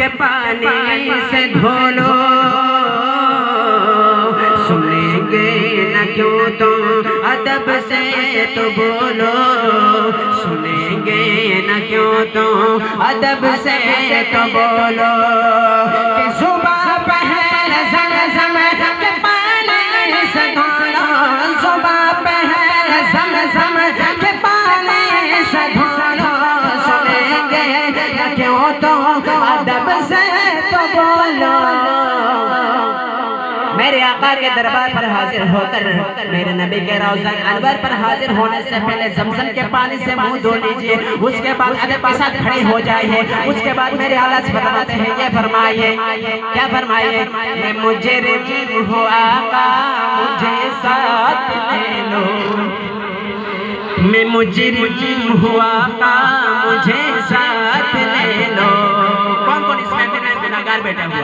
के पानी से धो लो, सुनेंगे न क्यों तुम अदब से तो बोलो, सुनेंगे न क्यों तुम अदब से तो बोलो। कि सुबह पहले ज़मज़म के पानी से धो लो, सुबह पहले ज़मज़म के पानी से धो लो, सुनेंगे न क्यों तुम अदब से तो बोलो। मेरे आका के दरबार पर हाजिर होकर मेरे नबी के रोज़ा अनवर पर हाजिर होने से पहले ज़मज़म के पानी से मुंह धो लीजिए, उसके बाद अदब के साथ खड़े हो जाइए। उसके बाद मेरे आला से फरमाते हैं, ये फरमाइए, क्या फरमाइए? मैं मुजरिम हूँ आका मुझे साथ ले लो, मैं मुजरिम हूँ आका मुझे साथ ले लो। कौन कौन इसमें गुनाहगार बैठा हुआ?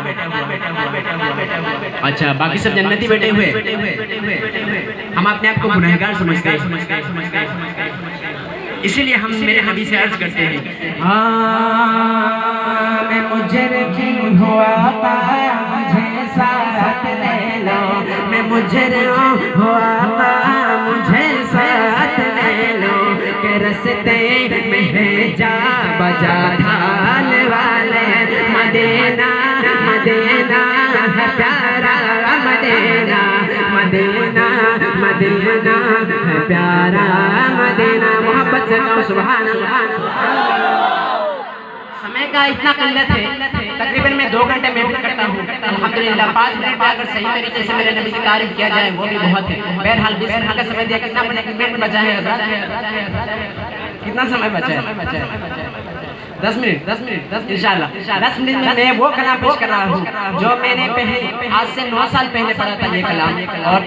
अच्छा, बाकी सब जन्नती बैठे हुए। हम अपने आप को गुनाहगार समझते हैं, इसीलिए हम मेरे नबी से अर्ज करते हैं, मैं मुजरिम हूँ आका मुझे साथ ले लो, मैं मुजरिम हूँ आका मुझे साथ ले लो। के रस्ते में है जा बजा थाल वाले, मदीना मदीना है प्यारा, मदीना मदीना मदीना है प्यारा, मदीना। मोहब्बत से कहो सुभान अल्लाह। समय का इतना किल्लत है, तकरीबन मैं 2 घंटे महफिल करता हूँ, अल्हम्दुलिल्लाह 5 मिनट में अगर सही तरीके से मेरे नबी की तारीफ किया जाए वो भी बहुत है। बहरहाल 20 मिनट का समय दिया, कितना मिनट बचा है हज़रात? कितना समय बचा है? 10 मिनट इंशाअल्लाह। 10 मिनट में मैं वो कलाम पेश कर रहा हूँ जो मैंने पहले आज से 9 साल पहले पढ़ा था ये कलाम। और